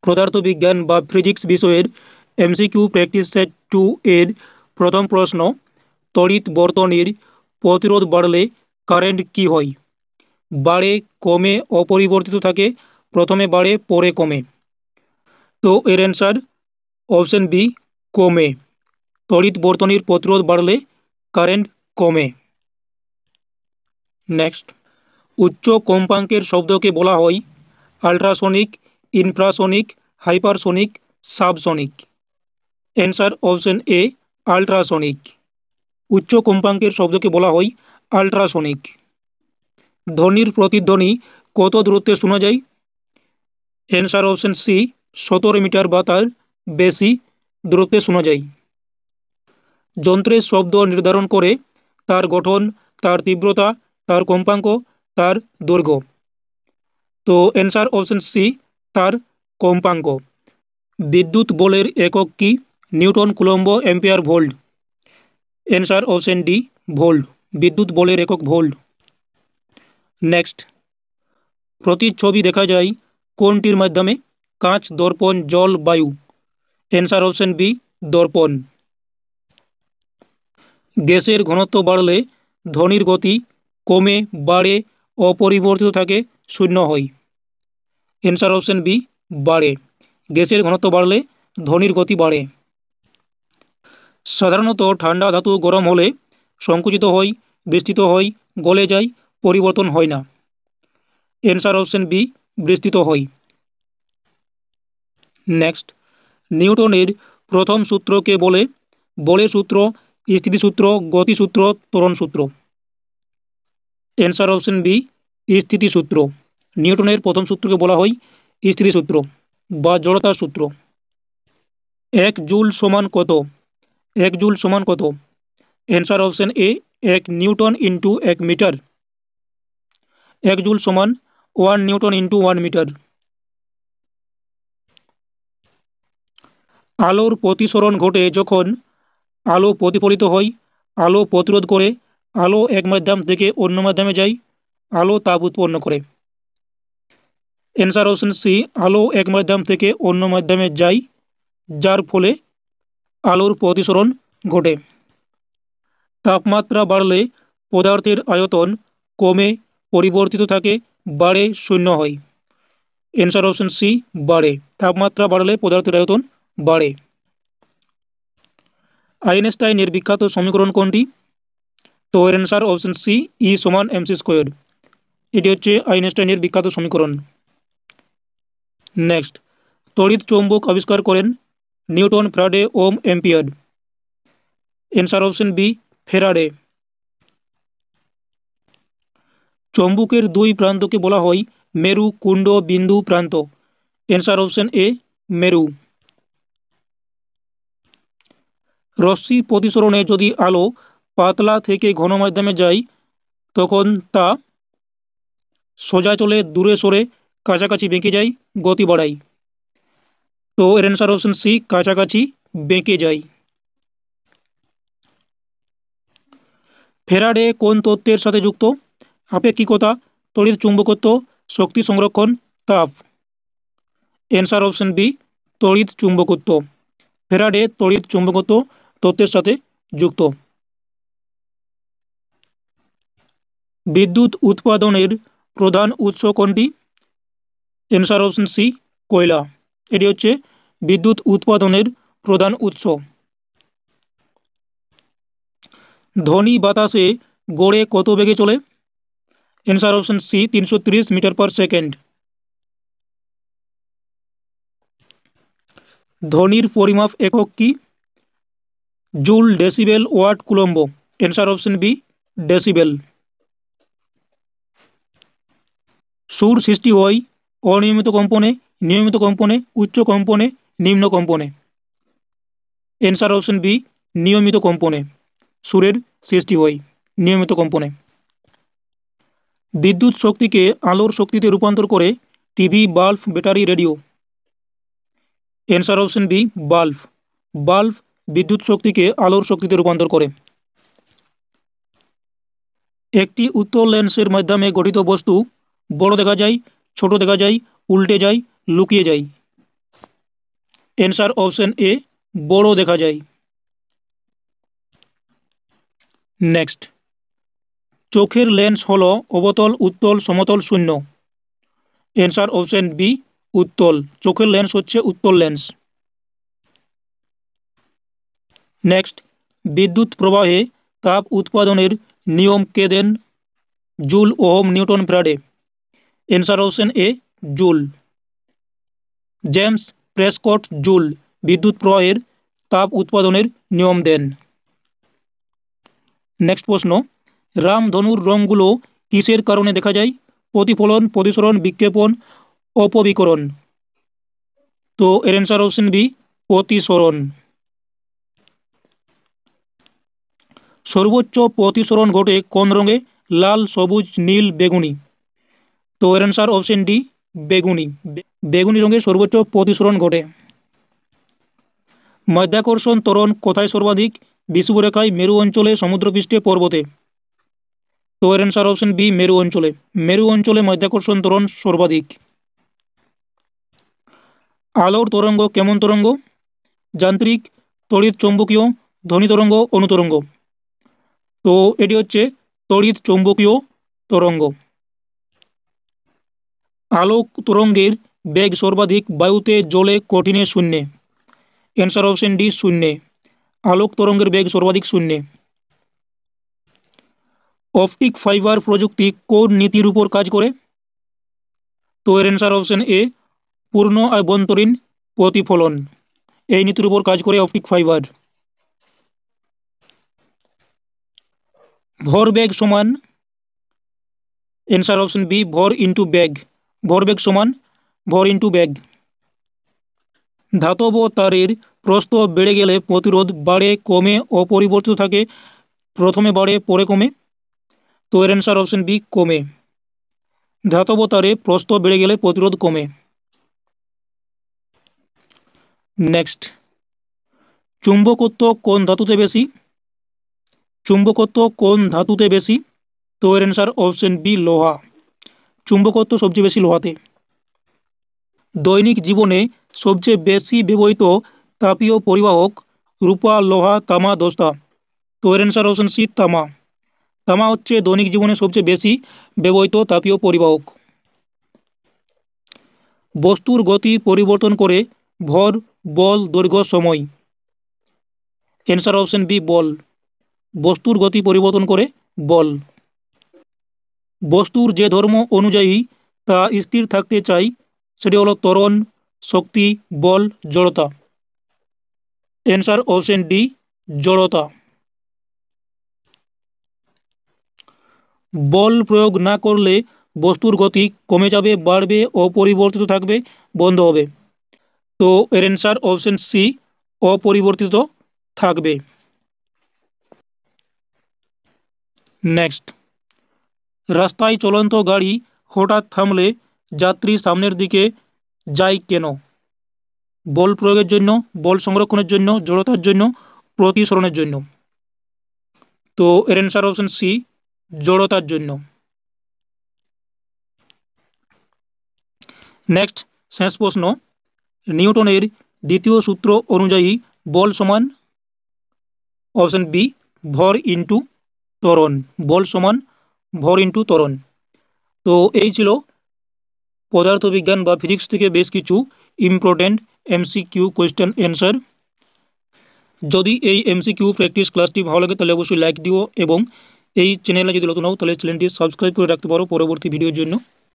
পদার্থবিজ্ঞান বা ফিজিক্স বিষয়ের এমসিকিউ প্র্যাকটিস সেট 2 এর প্রথম প্রশ্ন, তড়িৎ বর্তনীর প্রতিরোধ বাড়লে কারেন্ট কি হয়? বাড়ে, কমে, অপরিবর্তিত থাকে, প্রথমে বাড়ে পরে কমে। তো এর অ্যান্সার অপশন বি, কমে। তড়িৎ বর্তনীর প্রতিরোধ বাড়লে কারেন্ট কমে। নেক্সট, উচ্চ কম্পাঙ্কের শব্দকে বলা হয় ultrasonic, infrasonic, hypersonic, subsonic. Answer option এ, আল্ট্রাসনিক। উচ্চ কম্পাঙ্কের শব্দকে বলা হয় আল্ট্রাসনিক। ধ্বনির প্রতিধ্বনি কত দূরত্বে শোনা যায়? অ্যান্সার অপশন সি, 17 মিটার বা তার বেশি দূরত্বে শোনা যায়। যন্ত্রের শব্দ নির্ধারণ করে তার গঠন, তার তীব্রতা, তার কম্পাঙ্ক, তার দৈর্ঘ্য। তো অ্যান্সার অপশন সি, তার কম্পাঙ্ক। বিদ্যুৎ বলের একক কি? Newton, coulomb, ampere, volt. Answer option D, volt. বিদ্যুৎ বলের একক ভোল্ট। নেক্সট, প্রতিচ্ছবি দেখা যায় কোনটির মাধ্যমে? কাঁচ, দর্পণ, জল, বায়ু। অ্যান্সার অপশন বি, দর্পণ। গ্যাসের ঘনত্ব বাড়লে ধ্বনির গতি কমে, বাড়ে, অপরিবর্তিত থাকে, শূন্য হয়। অ্যান্সার অপশন বি, বাড়ে। গ্যাসের ঘনত্ব বাড়লে ধ্বনির গতি বাড়ে। সাধারণত ঠান্ডা ধাতু গরম হলে সংকুচিত হয়, বিস্তৃত হয়, গলে যায়, পরিবর্তন হয় না। অ্যান্সার অপশন বি, বিস্তৃত হয়। নেক্সট, নিউটনের প্রথম সূত্রকে বলে? বলের সূত্র, স্থিতিসূত্র, গতিসূত্র, ত্বরণ সূত্র। অ্যান্সার অপশন বি, স্থিতিসূত্র। নিউটনের প্রথম সূত্রকে বলা হয় স্থিতিসূত্র বা জড়তার সূত্র। 1 জুল সমান কত? 1 জুল সমান কত? Answer option A, 1 newton into 1 metre. 1 joule সমান 1 নিউটন ইন্টু 1 মিটার। আলোর প্রতিসরণ ঘটে যখন আলো প্রতিফলিত হয়, আলো প্রতিরোধ করে, আলো এক মাধ্যম থেকে অন্য মাধ্যমে যায়, আলো তাপ উৎপন্ন করে। অ্যান্সার অপশন সি, আলো এক মাধ্যম থেকে অন্য মাধ্যমে যায়, যার ফলে আলোর প্রতিসরণ ঘটে। তাপমাত্রা বাড়লে পদার্থের আয়তন কমে, পরিবর্তিত থাকে, বাড়ে, শূন্য হয়। অ্যান্সার অপশন সি, বাড়ে। তাপমাত্রা বাড়লে পদার্থের আয়তন বাড়ে। আইনস্টাইনের বিখ্যাত সমীকরণ কোনটি? তো এর অ্যান্সার অপশন সি, ই সমান এমসি স্কোয়ার। এটি হচ্ছে আইনস্টাইনের বিখ্যাত সমীকরণ। নেক্সট, তড়িৎ চৌম্বক আবিষ্কার করেন Newton, Faraday, Ohm, Ampere. Answer option B, Faraday. চৌম্বকের দুই প্রান্তকে বলা হয় মেরু, কুণ্ড, বিন্দু, প্রান্ত। অ্যান্সার অপশন এ, মেরু। রশ্মি প্রতিসরণে যদি আলো পাতলা থেকে ঘন মাধ্যমে যায় তখন তা সোজা চলে, দূরে সরে, কাছাকাছি বেঁকে যায়, গতি বাড়ায়। তো এর অ্যান্সার অপশন সি, কাছাকাছি বেঁকে যায়। ফ্যারাডে কোন তত্ত্বের সাথে যুক্ত? আপেক্ষিকতা, তড়িৎ চুম্বকত্ব, শক্তি সংরক্ষণ, তাপ। অ্যান্সার অপশন বি, তড়িৎ চুম্বকত্ব। ফ্যারাডে তড়িৎ চুম্বকত্ব তত্ত্বের সাথে যুক্ত। বিদ্যুৎ উৎপাদনের প্রধান উৎস কোনটি? অ্যান্সার অপশন সি, কয়লা। এটি হচ্ছে বিদ্যুৎ উৎপাদনের প্রধান উৎস। ধ্বনি বাতাসে গড়ে কত বেগে চলে? Answer option C, 330 metre per second. ধ্বনির পরিমাপ একক কি? Joule, decibel, watt, coulomb. Answer option B, decibel. সুর সৃষ্টি হয় অনিয়মিত কম্পনে, নিয়মিত কম্পনে, উচ্চ কম্পনে, নিম্ন কম্পনে। অ্যান্সার অপশন বি, নিয়মিত কম্পনে। সুরের সৃষ্টি হয় নিয়মিত কম্পনে। বিদ্যুৎ শক্তিকে আলোর শক্তিতে রূপান্তর করে TV, bulb, battery, radio. Answer option B, bulb. Bulb বিদ্যুৎ শক্তিকে আলোর শক্তিতে রূপান্তর করে। একটি উত্তল লেন্সের মাধ্যমে গঠিত বস্তু বড় দেখা যায়, ছোট দেখা যায়, উল্টে যায়, লুকিয়ে যায়। অ্যান্সার অপশন এ বড় দেখা যায়। নেক্সট, চোখের লেন্স হলো অবতল, উত্তল, সমতল, শূন্য। অ্যান্সার অপশন বি উত্তল। চোখের লেন্স হচ্ছে উত্তল লেন্স। নেক্সট, বিদ্যুৎ প্রবাহে তাপ উৎপাদনের নিয়ম কে দেন? Joule, Ohm, Newton, Faraday. Answer option A Joule. James Prescott Joule বিদ্যুৎ প্রবাহের তাপ উৎপাদনের নিয়ম দেন। নেক্সট প্রশ্ন, রামধনুর রঙগুলো কিসের কারণে দেখা যায়? প্রতিফলন, প্রতিসরণ, বিক্ষেপণ, অপবিকরণ। তো এর অ্যান্সার অপশন বি প্রতিসরণ। সর্বোচ্চ প্রতিসরণ ঘটে কোন রঙে? লাল, সবুজ, নীল, বেগুনি। তো এর অ্যান্সার অপশন ডি বেগুনি। বেগুনি রঙে সর্বোচ্চ প্রতিসরণ ঘটে। মাধ্যাকর্ষণ ত্বরণ কোথায় সর্বাধিক? বিষুবরেখায়, মেরু অঞ্চলে, সমুদ্রপৃষ্ঠে, পর্বতে। তো এর অ্যান্সার অপশন বি মেরু অঞ্চলে। মেরু অঞ্চলে মাধ্যাকর্ষণ ত্বরণ সর্বাধিক। আলোর তরঙ্গ কেমন তরঙ্গ? যান্ত্রিক, তড়িৎ চৌম্বকীয়, ধ্বনি তরঙ্গ, অনুতরঙ্গ। তো এটি হচ্ছে তড়িৎ চৌম্বকীয় তরঙ্গ। আলোক তরঙ্গের বেগ সর্বাধিক বায়ুতে, জলে, কঠিনে, শূন্যে। অ্যান্সার অপশন ডি শূন্যে। আলোক তরঙ্গের বেগ সর্বাধিক শূন্যে। অপটিক ফাইবার প্রযুক্তি কোন নীতির উপর কাজ করে? তো এর অ্যান্সার অপশন এ পূর্ণ আভ্যন্তরীণ প্রতিফলন। এই নীতির উপর কাজ করে অপটিক ফাইবার। ভরবেগ সমান? অ্যান্সার অপশন বি ভর ইন্টু বেগ। ভরবেগ সমান ভর ইন্টু বেগ। ধাতব তারের প্রস্থ বেড়ে গেলে প্রতিরোধ বাড়ে, কমে, অপরিবর্তিত থাকে, প্রথমে বাড়ে পরে কমে। তো এর অ্যান্সার অপশন বি কমে। ধাতব তারে প্রস্থ বেড়ে গেলে প্রতিরোধ কমে। নেক্সট, চুম্বকত্ব কোন ধাতুতে বেশি? চুম্বকত্ব কোন ধাতুতে বেশি? তো এর অ্যান্সার অপশন বি লোহা। চুম্বকত্ব সবচেয়ে বেশি লোহাতে। দৈনিক জীবনে সবচেয়ে বেশি ব্যবহৃত তাপীয় পরিবাহক? রূপা, লোহা, তামা, দস্তা। তো এর অ্যান্সার অপশন সি তামা। তামা হচ্ছে দৈনিক জীবনে সবচেয়ে বেশি ব্যবহৃত তাপীয় পরিবাহক। বস্তুর গতি পরিবর্তন করে ভর, বল, দৈর্ঘ্য, সময়। অ্যান্সার অপশন বি বল। বস্তুর গতি পরিবর্তন করে বল। বস্তুর যে ধর্ম অনুযায়ী তা স্থির থাকতে চাই সেটি হলো ত্বরণ, শক্তি, বল, জড়তা। অ্যান্সার অপশন ডি জড়তা। বল প্রয়োগ না করলে বস্তুর গতি কমে যাবে, বাড়বে, অপরিবর্তিত থাকবে, বন্ধ হবে। তো এর অ্যান্সার অপশন সি অপরিবর্তিত থাকবে। নেক্সট, রাস্তায় চলন্ত গাড়ি হঠাৎ থামলে যাত্রী সামনের দিকে যায় কেন? বল প্রয়োগের জন্য, বল সংরক্ষণের জন্য, জড়তার জন্য, প্রতিসরণের জন্য। তো এর অ্যান্সার অপশন সি জড়তার জন্য। নেক্সট, শেষ প্রশ্ন, নিউটনের দ্বিতীয় সূত্র অনুযায়ী বল সমান? অপশন বি ভর ইন্টু ত্বরণ। বল সমান ভর ইন্টু ত্বরণ। তো এই ছিল পদার্থবিজ্ঞান বা ফিজিক্স থেকে বেশ কিছু ইম্পর্টেন্ট এমসিকিউ কোয়েশ্চেন অ্যান্সার। যদি এই এমসিকিউ প্র্যাকটিস ক্লাসটি ভালো লাগে তাহলে অবশ্যই লাইক দিও এবং এই চ্যানেলে যদি নতুন হও তাহলে চ্যানেলটি সাবস্ক্রাইব করে রাখতে পারো পরবর্তী ভিডিওর জন্য।